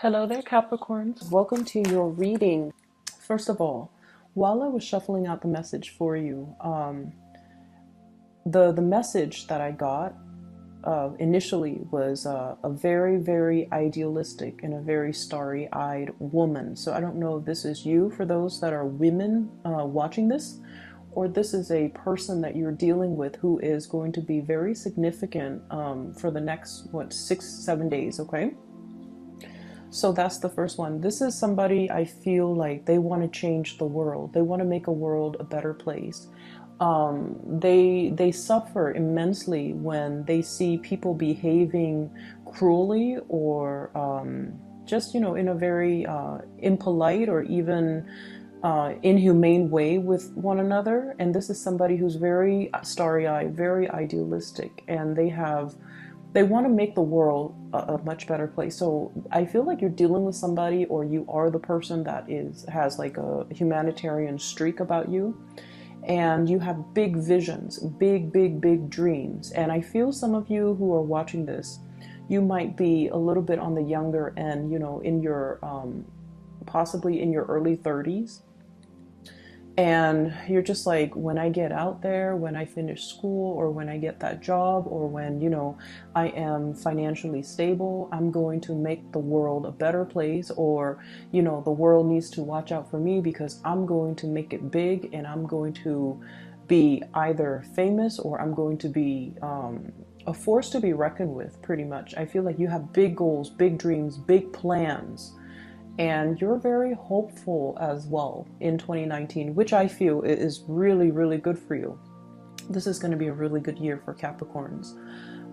Hello there, Capricorns. Welcome to your reading. First of all, while I was shuffling out the message for you, the message that I got initially was a very, very idealistic and a very starry-eyed woman. So I don't know if this is you, for those that are women watching this, or this is a person that you're dealing with who is going to be very significant for the next, 6-7 days, okay? So that's the first one. This is somebody I feel like they want to change the world. They want to make a world a better place. They suffer immensely when they see people behaving cruelly or just in a very impolite or even inhumane way with one another. And this is somebody who's very starry-eyed, very idealistic, and they want to make the world a much better place. So I feel like you're dealing with somebody, or you are the person that has like a humanitarian streak about you, and you have big visions, big dreams. And I feel some of you who are watching this, you might be a little bit on the younger end, in your possibly in your early 30s. And you're just like, when I get out there, when I finish school, or when I get that job, or when, I am financially stable, I'm going to make the world a better place. Or, the world needs to watch out for me because I'm going to make it big, and I'm going to be either famous, or I'm going to be a force to be reckoned with, pretty much. I feel like you have big goals, big dreams, big plans. And you're very hopeful as well in 2019, which I feel is really, really good for you. This is going to be a really good year for Capricorns.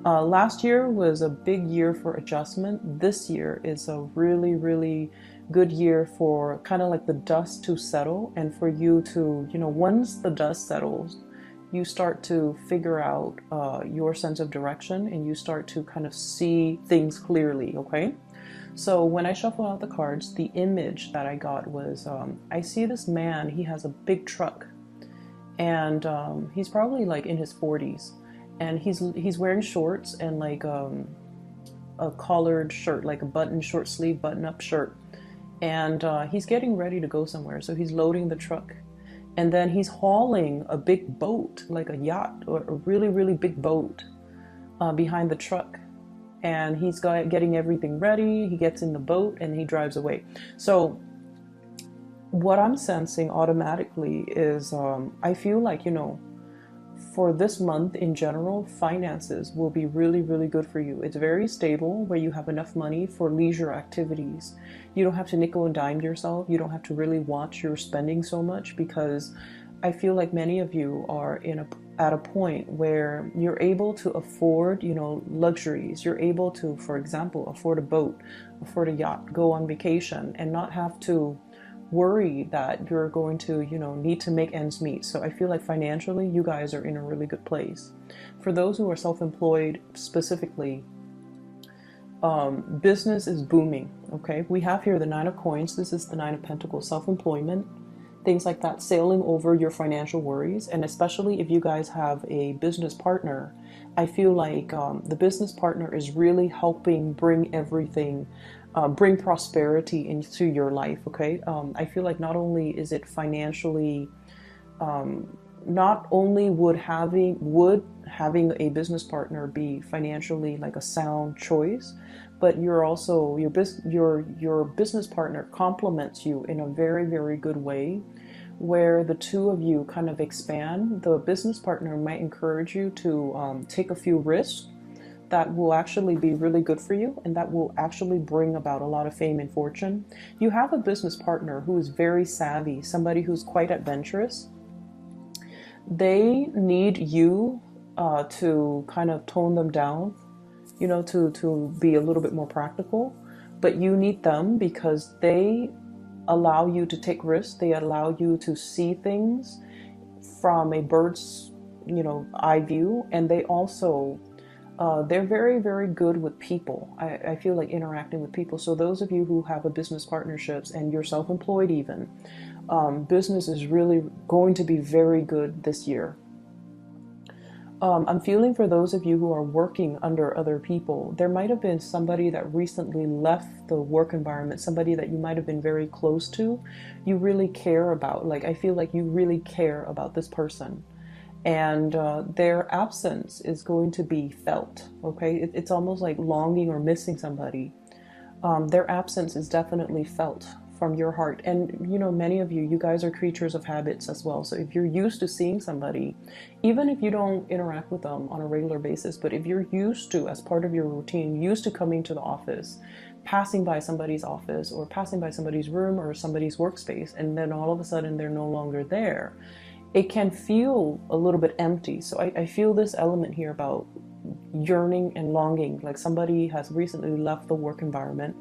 Last year was a big year for adjustment. This year is a really, really good year for kind of like the dust to settle, and for you to, once the dust settles, you start to figure out your sense of direction, and you start to kind of see things clearly, okay? So when I shuffled out the cards, the image that I got was, I see this man, he has a big truck, and he's probably like in his 40s, and he's wearing shorts and like a collared shirt, like a button, short sleeve button up shirt, and he's getting ready to go somewhere. So he's loading the truck, and then he's hauling a big boat, like a yacht or a really, really big boat behind the truck. And he's getting everything ready. He gets in the boat and he drives away. So what I'm sensing automatically is I feel like, for this month in general, finances will be really, really good for you. It's very stable, where you have enough money for leisure activities. You don't have to nickel and dime yourself. You don't have to really watch your spending so much, because I feel like many of you are at a point where you're able to afford, luxuries. You're able to, for example, afford a boat, afford a yacht, go on vacation, and not have to worry that you're going to, need to make ends meet. So I feel like financially, you guys are in a really good place. For those who are self-employed specifically, business is booming, okay? We have here the Nine of Coins. This is the Nine of Pentacles, self-employment, things like that, sailing over your financial worries. And especially if you guys have a business partner, I feel like the business partner is really helping bring everything, bring prosperity into your life, okay? I feel like not only is it financially, not only would having a business partner be financially like a sound choice, but you're also, your business partner complements you in a very, very good way, where the two of you kind of expand. The business partner might encourage you to take a few risks that will actually be really good for you, and that will actually bring about a lot of fame and fortune. You have a business partner who is very savvy, somebody who's quite adventurous. They need you to kind of tone them down, to be a little bit more practical. But you need them because they allow you to take risks. They allow you to see things from a bird's, eye view. And they also, they're very, very good with people. I feel like interacting with people. So those of you who have a business partnerships and you're self-employed even, business is really going to be very good this year. I'm feeling for those of you who are working under other people, there might have been somebody that recently left the work environment, somebody that you might have been very close to, you really care about. Like, I feel like you really care about this person. And their absence is going to be felt, okay? It's almost like longing or missing somebody. Their absence is definitely felt from your heart. And you know, many of you, you guys are creatures of habits as well. So if you're used to seeing somebody, even if you don't interact with them on a regular basis, but if you're used to, as part of your routine, used to coming to the office, passing by somebody's office or passing by somebody's room or somebody's workspace, and then all of a sudden they're no longer there, it can feel a little bit empty. So I feel this element here about yearning and longing, like somebody has recently left the work environment,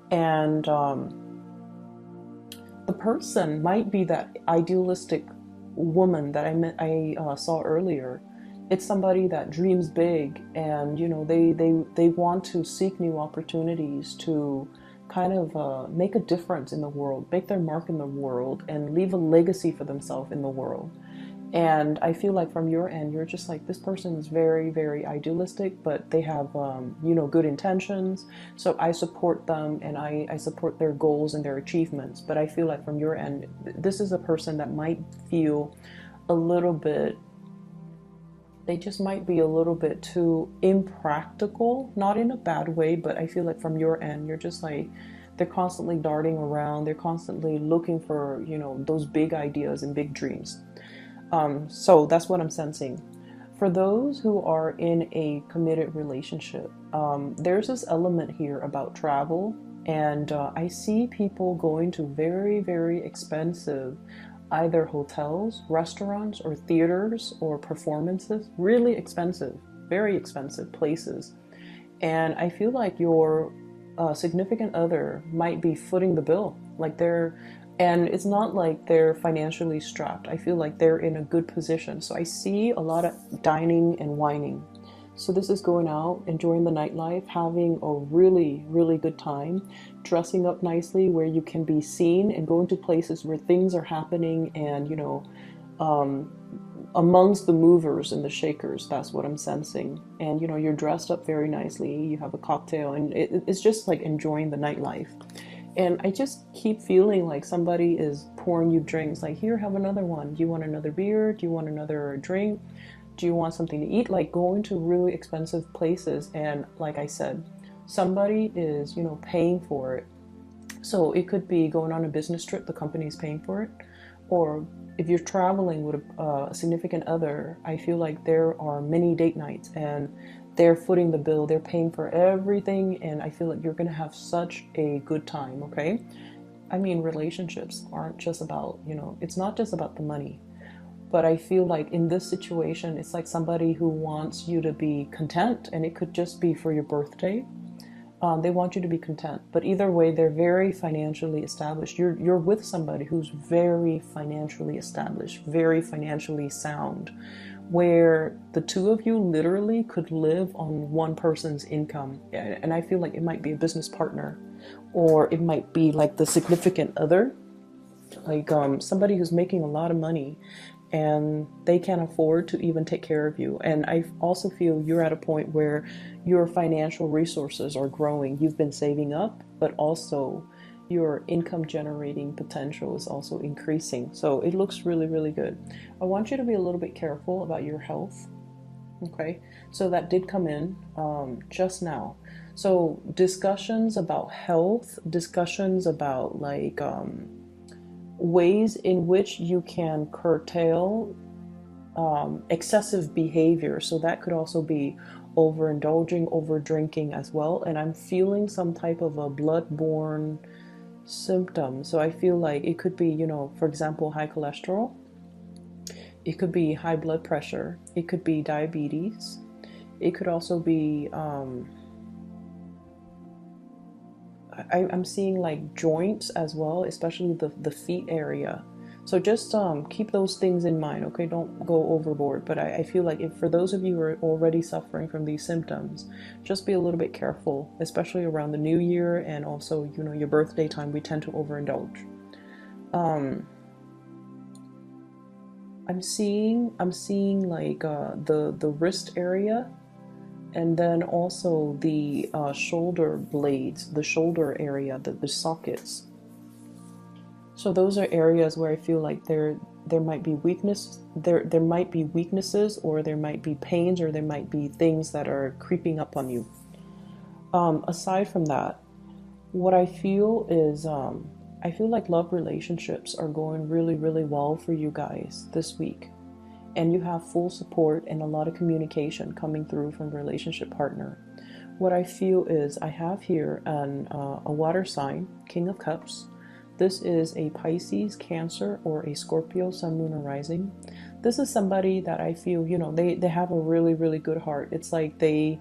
and the person might be that idealistic woman that I saw earlier. It's somebody that dreams big, and you know, they want to seek new opportunities to kind of make a difference in the world, make their mark in the world, and leave a legacy for themselves in the world. And I feel like from your end, you're just like, this person is very, very idealistic, but they have, you know, good intentions. So I support them, and I support their goals and their achievements. But I feel like from your end, this is a person that might feel a little bit, they just might be a little bit too impractical, not in a bad way, but I feel like from your end, you're just like, they're constantly darting around. They're constantly looking for, you know, those big ideas and big dreams. So that's what I'm sensing. For those who are in a committed relationship, there's this element here about travel, and I see people going to very, very expensive either hotels, restaurants, or theaters or performances, really expensive, very expensive places. And I feel like your significant other might be footing the bill. Like they're, and it's not like they're financially strapped. I feel like they're in a good position. So I see a lot of dining and wining. So this is going out, enjoying the nightlife, having a really, really good time, dressing up nicely where you can be seen, and going to places where things are happening, and, you know, um, amongst the movers and the shakers. That's what I'm sensing. And, you know, you're dressed up very nicely, you have a cocktail, and it's just like enjoying the nightlife. And I just keep feeling like somebody is pouring you drinks, like, here, have another one. Do you want another beer? Do you want another drink? Do you want something to eat? Like going to really expensive places. And like I said, somebody is, you know, paying for it. So it could be going on a business trip, the company is paying for it. Or if you're traveling with a significant other, I feel like there are many date nights, and they're footing the bill, they're paying for everything, and I feel like you're gonna have such a good time, okay? I mean, relationships aren't just about, you know, it's not just about the money. But I feel like in this situation, it's like somebody who wants you to be content, and it could just be for your birthday. They want you to be content. But either way, they're very financially established. You're with somebody who's very financially established, very financially sound, where the two of you literally could live on one person's income. And I feel like it might be a business partner, or it might be like the significant other, like somebody who's making a lot of money, and they can't afford to even take care of you. And I also feel you're at a point where your financial resources are growing. You've been saving up, but also your income generating potential is also increasing. So it looks really, really good. I want you to be a little bit careful about your health. Okay, so that did come in just now. So discussions about health, discussions about like ways in which you can curtail excessive behavior. So that could also be overindulging, over drinking as well. And I'm feeling some type of a blood-borne symptom. So I feel like it could be, you know, for example, high cholesterol. It could be high blood pressure. It could be diabetes. It could also be I'm seeing like joints as well, especially the feet area. So just keep those things in mind, okay? Don't go overboard. But I feel like if for those of you who are already suffering from these symptoms, just be a little bit careful, especially around the new year, and also, you know, your birthday time, we tend to overindulge. Um, I'm seeing like the wrist area, and then also the shoulder blades, the shoulder area, the sockets. So those are areas where I feel like there might be weakness, there might be weaknesses, or there might be pains, or there might be things that are creeping up on you. Aside from that, what I feel is I feel like love relationships are going really, really well for you guys this week. And you have full support and a lot of communication coming through from the relationship partner. What I feel is I have here a water sign, King of Cups. This is a Pisces, Cancer, or a Scorpio, Sun, Moon, or Rising. This is somebody that I feel, they have a really, really good heart. It's like they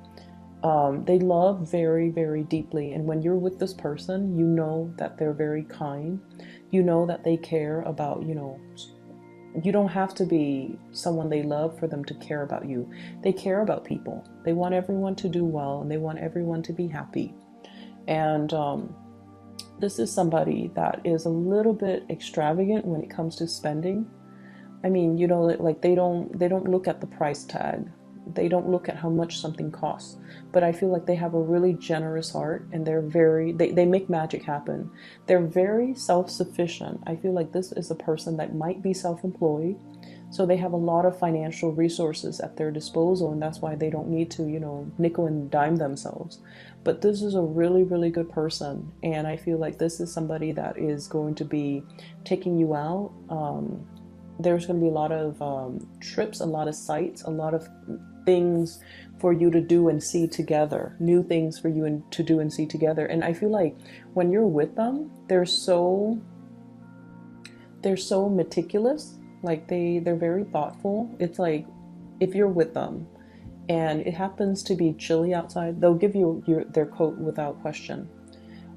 love very, very deeply. And when you're with this person, you know that they're very kind. You know that they care about, you don't have to be someone they love for them to care about you. They care about people. They want everyone to do well, and they want everyone to be happy. And this is somebody that is a little bit extravagant when it comes to spending. I mean, like they don't look at the price tag. They don't look at how much something costs. But I feel like they have a really generous heart, and they make magic happen. They're very self-sufficient. I feel like this is a person that might be self-employed. So they have a lot of financial resources at their disposal, and that's why they don't need to, nickel and dime themselves. But this is a really, really good person, and I feel like this is somebody that is going to be taking you out. There's going to be a lot of trips, a lot of sights, a lot of things for you to do and see together, new things for you to do and see together. And I feel like when you're with them, they're so meticulous. Like they're very thoughtful. It's like if you're with them and it happens to be chilly outside, they'll give you their coat without question.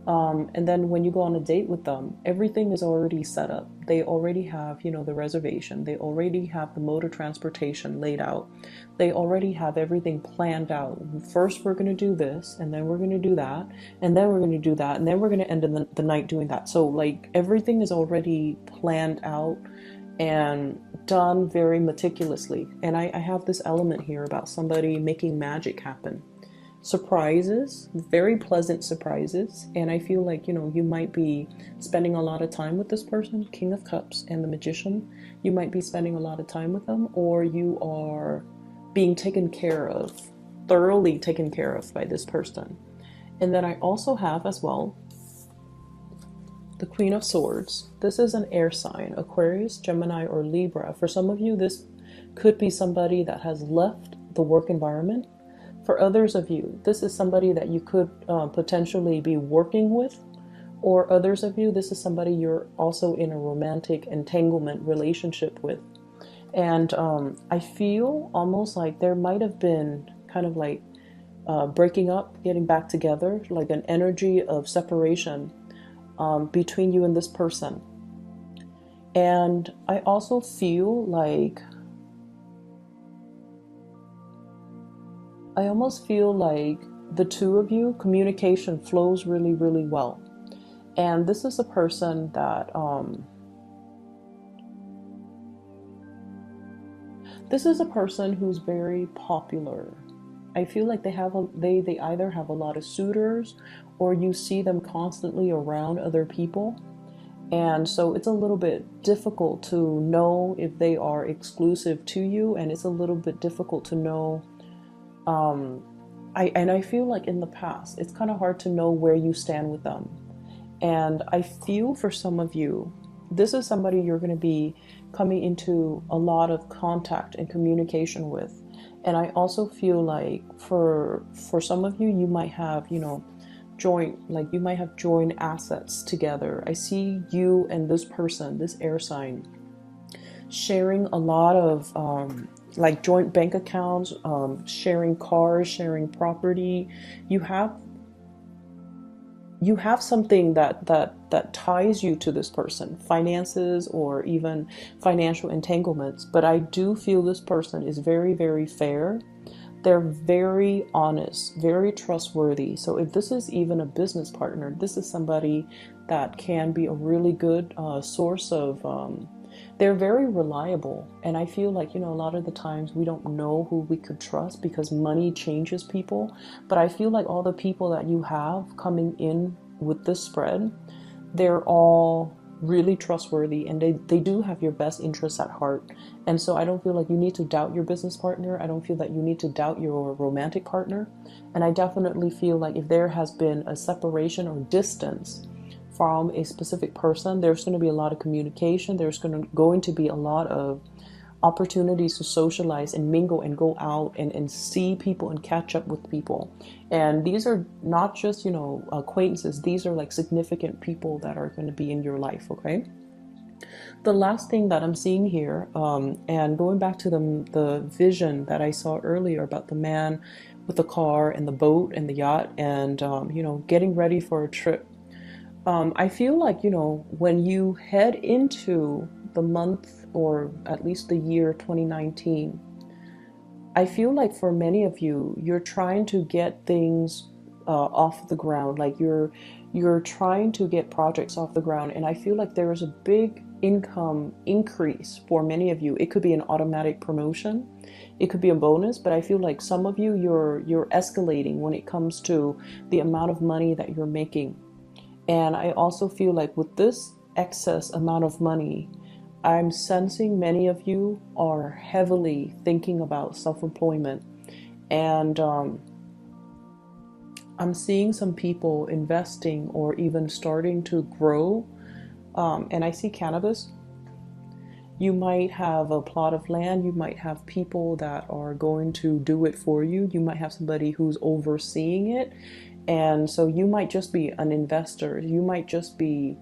And then when you go on a date with them, everything is already set up. They already have, the reservation. They already have the mode of transportation laid out. They already have everything planned out. First, we're going to do this, and then we're going to do that, and then we're going to do that, and then we're going to end the night doing that. So, like, everything is already planned out and done very meticulously. And I have this element here about somebody making magic happen. Surprises, very pleasant surprises. And I feel like, you might be spending a lot of time with this person, King of Cups and the Magician. You might be spending a lot of time with them, or you are being taken care of, thoroughly taken care of by this person. And then I also have as well the Queen of Swords. This is an air sign, Aquarius, Gemini, or Libra. For some of you, this could be somebody that has left the work environment. For others of you, this is somebody that you could potentially be working with. Or others of you, this is somebody you're also in a romantic entanglement relationship with. And I feel almost like there might have been kind of like breaking up, getting back together, like an energy of separation between you and this person. And I also feel like I almost feel like the two of you, communication flows really, really well. And this is a person that, this is a person who's very popular. I feel like they either have a lot of suitors, or you see them constantly around other people. And so it's a little bit difficult to know if they are exclusive to you, and it's a little bit difficult to know. I feel like in the past, it's kind of hard to know where you stand with them. And I feel for some of you, this is somebody you're going to be coming into a lot of contact and communication with. And I also feel like for some of you, you might have, you might have joined assets together. I see you and this person, this air sign, sharing a lot of like joint bank accounts, sharing cars, sharing property. You have something that ties you to this person, finances or even financial entanglements. But I do feel this person is very, very fair. They're very honest, very trustworthy. So if this is even a business partner, this is somebody that can be a really good source of They're very reliable. And I feel like, a lot of the times we don't know who we could trust because money changes people. But I feel like all the people that you have coming in with this spread, they're all really trustworthy, and they do have your best interests at heart. And so I don't feel like you need to doubt your business partner. I don't feel that you need to doubt your romantic partner. And I definitely feel like if there has been a separation or distance from a specific person, there's going to be a lot of communication. There's going to be a lot of opportunities to socialize and mingle and go out and see people and catch up with people. And these are not just, acquaintances. These are like significant people that are going to be in your life, okay? The last thing that I'm seeing here, and going back to the vision that I saw earlier about the man with the car and the boat and the yacht and, getting ready for a trip. I feel like, when you head into the month or at least the year 2019, I feel like for many of you, you're trying to get things off the ground. Like you're trying to get projects off the ground. And I feel like there is a big income increase for many of you. It could be an automatic promotion. It could be a bonus, but I feel like some of you, you're escalating when it comes to the amount of money that you're making. And I also feel like with this excess amount of money, I'm sensing many of you are heavily thinking about self-employment. And I'm seeing some people investing or even starting to grow. And I see cannabis. You might have a plot of land. You might have people that are going to do it for you. You might have somebody who's overseeing it. And so you might just be an investor. You might just be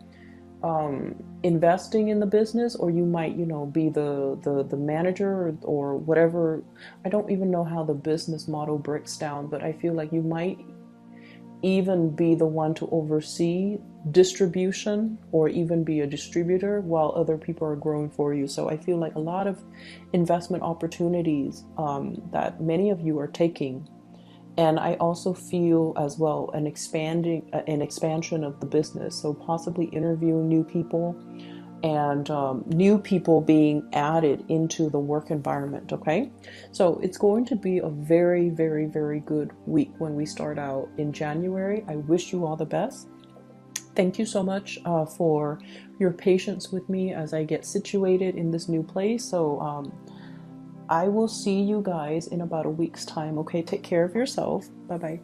investing in the business, or you might, be the manager or whatever. I don't even know how the business model breaks down, but I feel like you might even be the one to oversee distribution or even be a distributor while other people are growing for you. So I feel like a lot of investment opportunities that many of you are taking. And I also feel as well an expansion of the business. So possibly interviewing new people and new people being added into the work environment. Okay. So it's going to be a very, very, very good week when we start out in January. I wish you all the best. Thank you so much for your patience with me as I get situated in this new place. So, I will see you guys in about a week's time. Okay, take care of yourself. Bye bye.